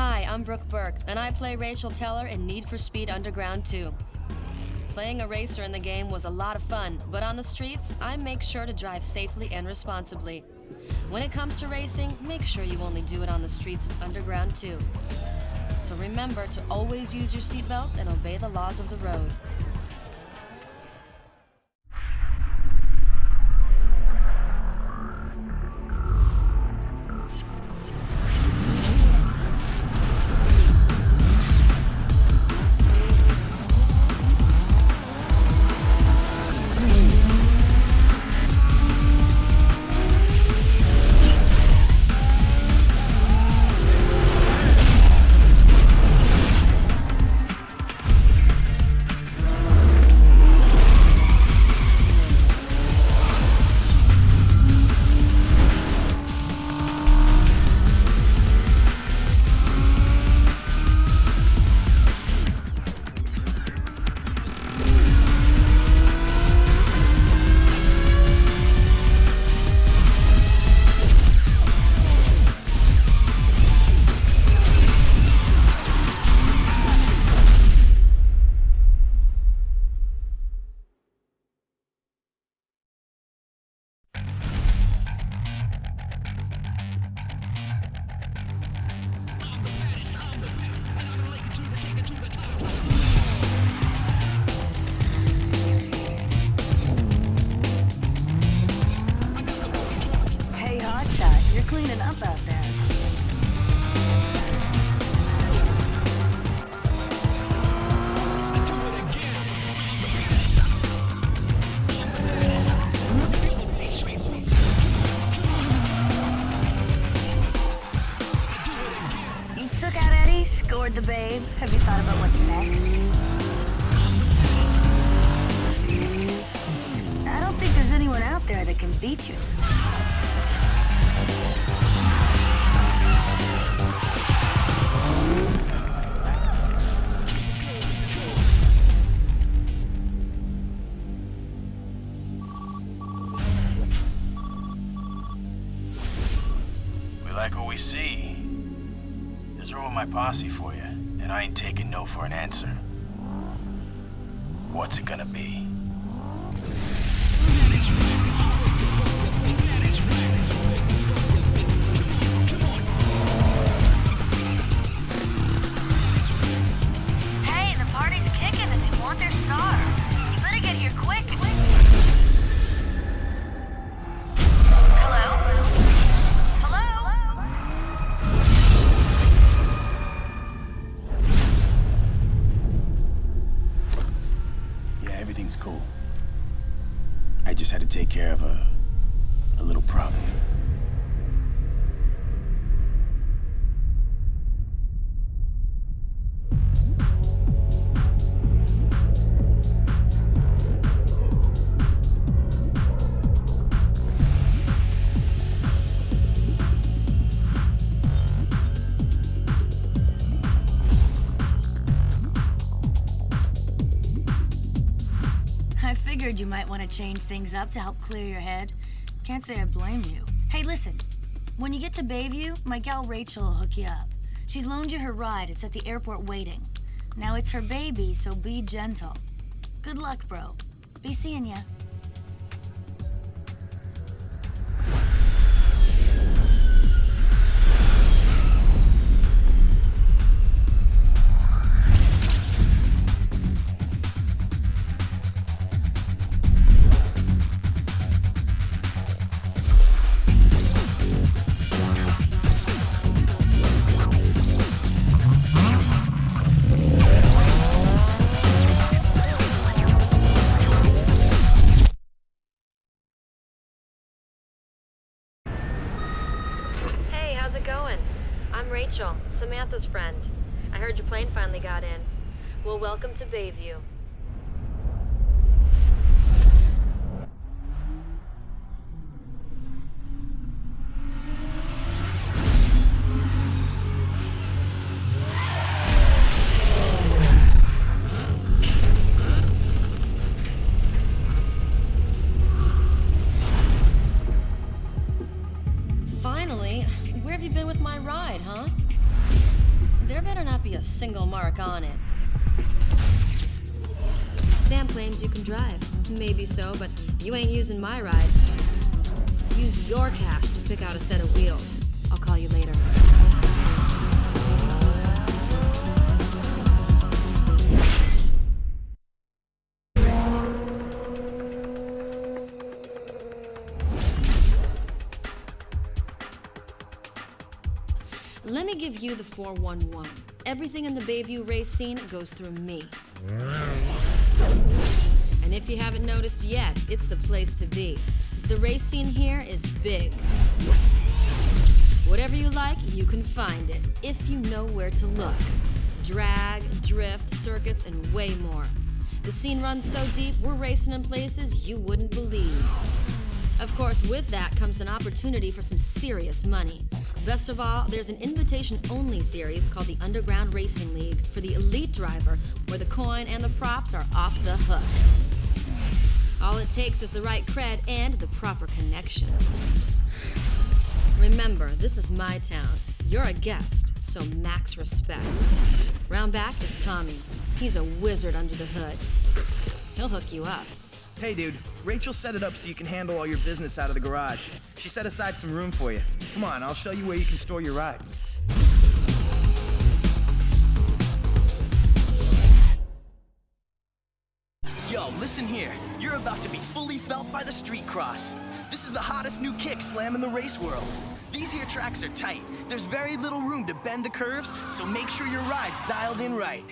Hi, I'm Brooke Burke, and I play Rachel Teller in Need for Speed Underground 2. Playing a racer in the game was a lot of fun, but on the streets, I make sure to drive safely and responsibly. When it comes to racing, make sure you only do it on the streets of Underground 2. So remember to always use your seatbelts and obey the laws of the road. You're cleaning up out there. You took out Eddie, scored the babe. Have you thought about what's next? I don't think there's anyone out there that can beat you. We like what we see. There's room in my posse for you, and I ain't taking no for an answer. What's it gonna be? Hey, the party's kicking and they want their star. You better get here quick. Hello? Everything's cool. I just had to take care of a little problem. I figured you might want to change things up to help clear your head. Can't say I blame you. Hey, listen. When you get to Bayview, my gal Rachel will hook you up. She's loaned you her ride. It's at the airport waiting. Now it's her baby, so be gentle. Good luck, bro. Be seeing ya. How's it going? I'm Rachel, Samantha's friend. I heard your plane finally got in. Well, welcome to Bayview. Finally, where have you been with my ride, huh? There better not be a single mark on it. Sam claims you can drive. Maybe so, but you ain't using my ride. Use your cash to pick out a set of wheels. I'll call you later. Let me give you the 411. Everything in the Bayview race scene goes through me. And if you haven't noticed yet, it's the place to be. The race scene here is big. Whatever you like, you can find it, if you know where to look. Drag, drift, circuits, and way more. The scene runs so deep, we're racing in places you wouldn't believe. Of course, with that comes an opportunity for some serious money. Best of all, there's an invitation-only series called the Underground Racing League for the elite driver, where the coin and the props are off the hook. All it takes is the right cred and the proper connections. Remember, this is my town. You're a guest, so max respect. Round back is Tommy. He's a wizard under the hood. He'll hook you up. Hey dude, Rachel set it up so you can handle all your business out of the garage. She set aside some room for you. Come on, I'll show you where you can store your rides. Yo, listen here. You're about to be fully felt by the street cross. This is the hottest new kick slam in the race world. These here tracks are tight. There's very little room to bend the curves, so make sure your ride's dialed in right.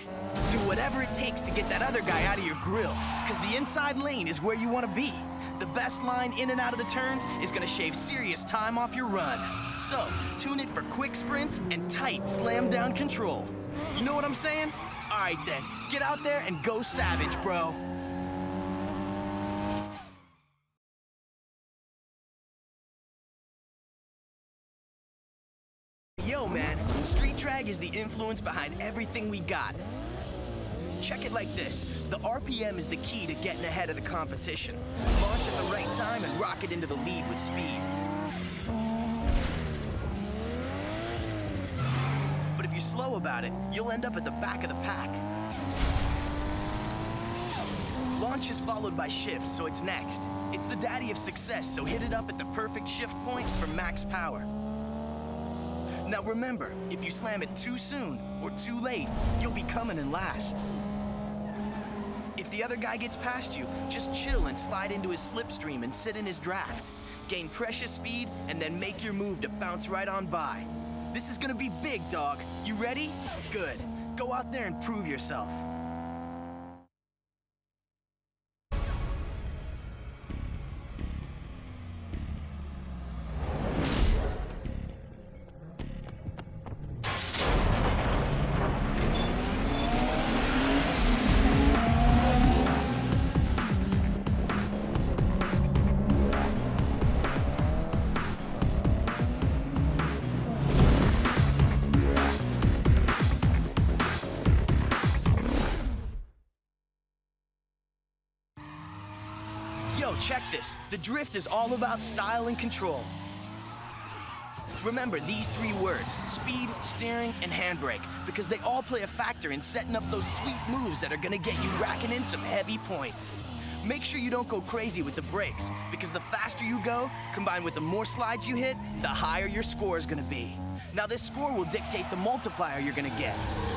Do whatever it takes to get that other guy out of your grill, because the inside lane is where you want to be. The best line in and out of the turns is going to shave serious time off your run. So, tune it for quick sprints and tight slam down control. You know what I'm saying? All right then, get out there and go savage, bro. Yo, man, street drag is the influence behind everything we got. Check it like this. The RPM is the key to getting ahead of the competition. Launch at the right time and rocket into the lead with speed. But if you're slow about it, you'll end up at the back of the pack. Launch is followed by shift, so it's next. It's the daddy of success, so hit it up at the perfect shift point for max power. Now remember, if you slam it too soon or too late, you'll be coming in last. If the other guy gets past you, just chill and slide into his slipstream and sit in his draft. Gain precious speed and then make your move to bounce right on by. This is gonna be big, dog. You ready? Good. Go out there and prove yourself. Yo, check this. The drift is all about style and control. Remember these three words, speed, steering, and handbrake, because they all play a factor in setting up those sweet moves that are gonna get you racking in some heavy points. Make sure you don't go crazy with the brakes, because the faster you go, combined with the more slides you hit, the higher your score is gonna be. Now this score will dictate the multiplier you're gonna get.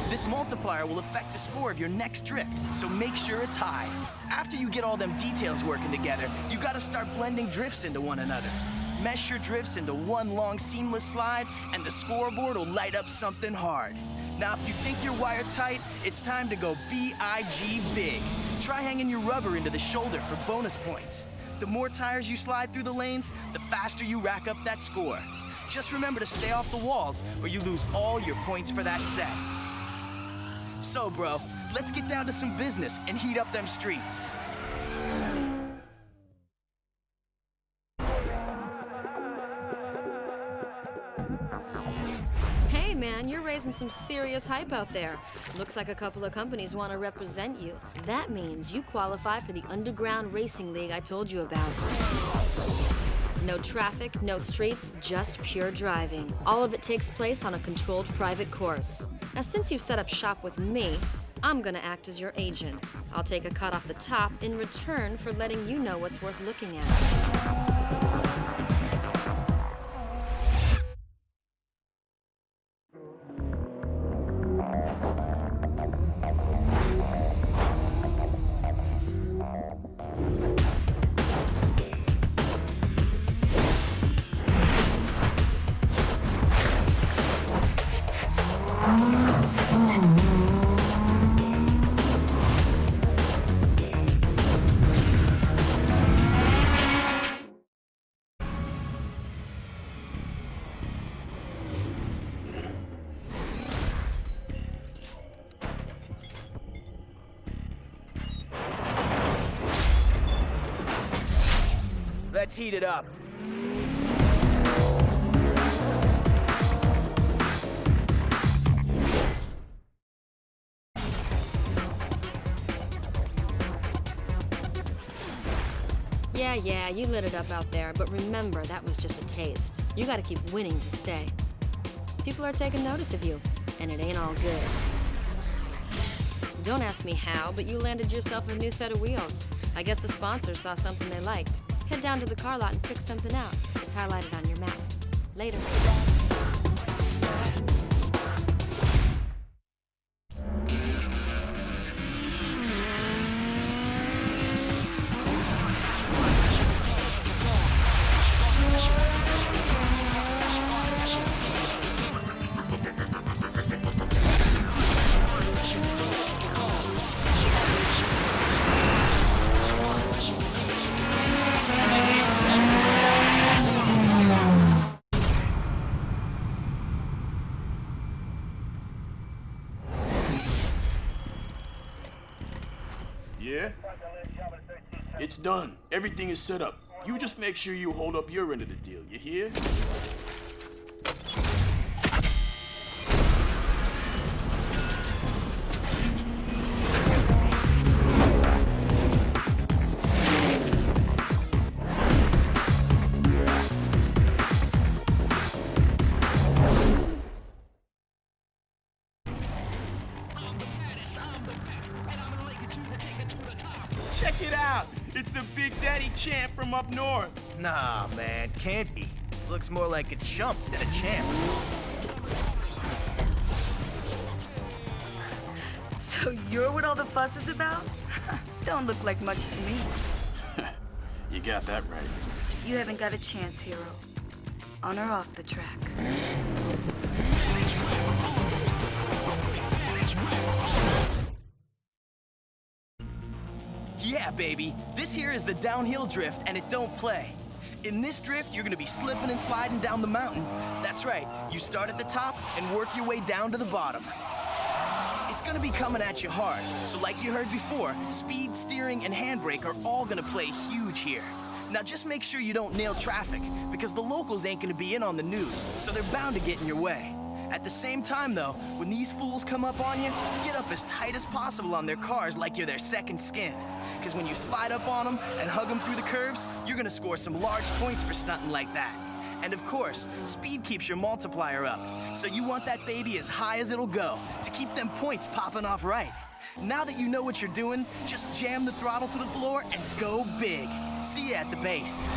This multiplier will affect the score of your next drift, so make sure it's high. After you get all them details working together, you gotta start blending drifts into one another. Mesh your drifts into one long seamless slide, and the scoreboard will light up something hard. Now if you think you're wired tight, it's time to go B-I-G big. Try hanging your rubber into the shoulder for bonus points. The more tires you slide through the lanes, the faster you rack up that score. Just remember to stay off the walls, or you lose all your points for that set. So, bro, let's get down to some business and heat up them streets. Hey man, you're raising some serious hype out there. Looks like a couple of companies want to represent you. That means you qualify for the Underground Racing League I told you about. No traffic, no streets, just pure driving. All of it takes place on a controlled private course. Now, since you've set up shop with me, I'm gonna act as your agent. I'll take a cut off the top in return for letting you know what's worth looking at. Let's heat it up. Yeah, you lit it up out there, but remember, that was just a taste. You gotta keep winning to stay. People are taking notice of you, and it ain't all good. Don't ask me how, but you landed yourself a new set of wheels. I guess the sponsor saw something they liked. Head down to the car lot and pick something out. It's highlighted on your map. Later. Yeah? It's done. Everything is set up. You just make sure you hold up your end of the deal, you hear? Check it out! It's the Big Daddy champ from up north. Nah, man, can't be. Looks more like a chump than a champ. So you're what all the fuss is about? Don't look like much to me. You got that right. You haven't got a chance, hero. On or off the track. Yeah, baby. This here is the downhill drift, and it don't play. In this drift, you're gonna be slipping and sliding down the mountain. That's right. You start at the top and work your way down to the bottom. It's gonna be coming at you hard, so like you heard before, speed, steering, and handbrake are all gonna play huge here. Now just make sure you don't nail traffic, because the locals ain't gonna be in on the news, so they're bound to get in your way. At the same time, though, when these fools come up on you, get up as tight as possible on their cars like you're their second skin. Because when you slide up on them and hug them through the curves, you're gonna score some large points for stunting like that. And of course, speed keeps your multiplier up, so you want that baby as high as it'll go to keep them points popping off right. Now that you know what you're doing, just jam the throttle to the floor and go big. See you at the base.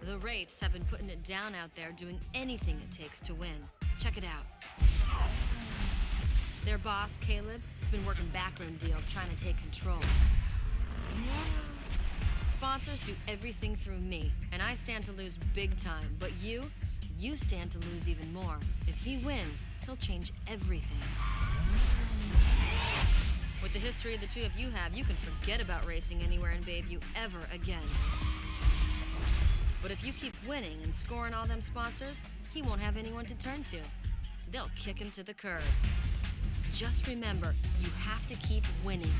The Wraiths have been putting it down out there, doing anything it takes to win. Check it out. Their boss, Caleb, has been working backroom deals trying to take control. Sponsors do everything through me, and I stand to lose big time. But you stand to lose even more. If he wins, he'll change everything. With the history the two of you have, you can forget about racing anywhere in Bayview ever again. But if you keep winning and scoring all them sponsors, he won't have anyone to turn to. They'll kick him to the curb. Just remember, you have to keep winning.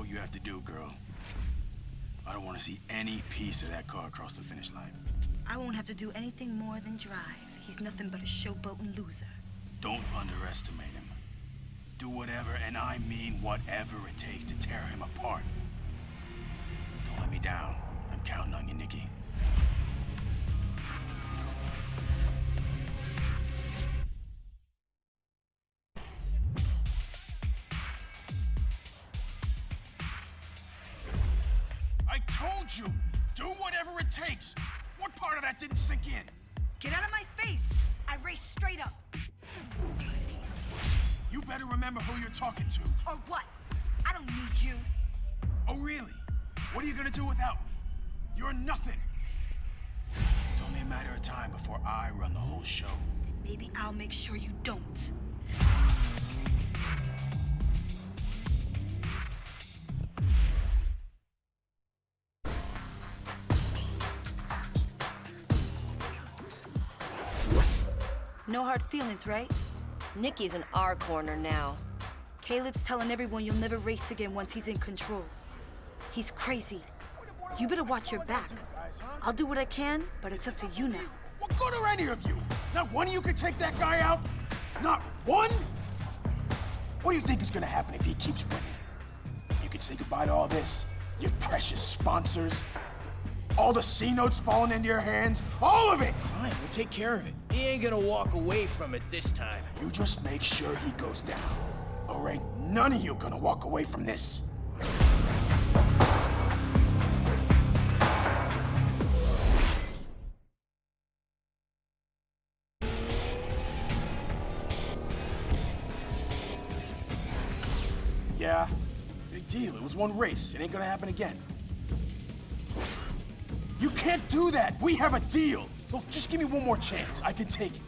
You have to do, girl. I don't want to see any piece of that car across the finish line. I won't have to do anything more than drive. He's nothing but a showboating loser. Don't underestimate him. Do whatever, and I mean whatever it takes to tear him apart. Don't let me down. I'm counting on you, Nikki. I told you! Do whatever it takes! What part of that didn't sink in? Get out of my face! I raced straight up. You better remember who you're talking to. Or what? I don't need you. Oh, really? What are you gonna do without me? You're nothing. It's only a matter of time before I run the whole show. Then maybe I'll make sure you don't. No hard feelings, right? Nikki's in our corner now. Caleb's telling everyone you'll never race again once he's in control. He's crazy. You better watch your back. I'll do what I can, but it's up to you now. What good are any of you? Not one of you could take that guy out? Not one? What do you think is gonna happen if he keeps winning? You can say goodbye to all this, your precious sponsors, all the C notes falling into your hands, all of it! Fine, we'll take care of it. He ain't gonna walk away from it this time. You just make sure he goes down, or ain't none of you gonna walk away from this. Yeah, big deal. It was one race. It ain't gonna happen again. You can't do that! We have a deal! Look, just give me one more chance. I can take it.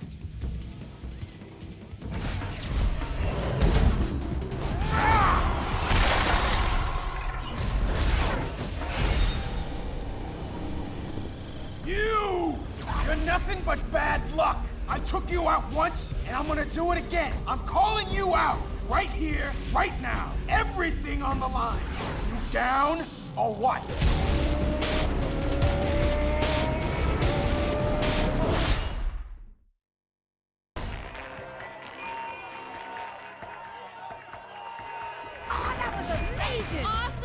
You're nothing but bad luck! I took you out once, and I'm gonna do it again. I'm calling you out! Right here, right now. Everything on the line. You down, or what? Oh, that was amazing! Awesome!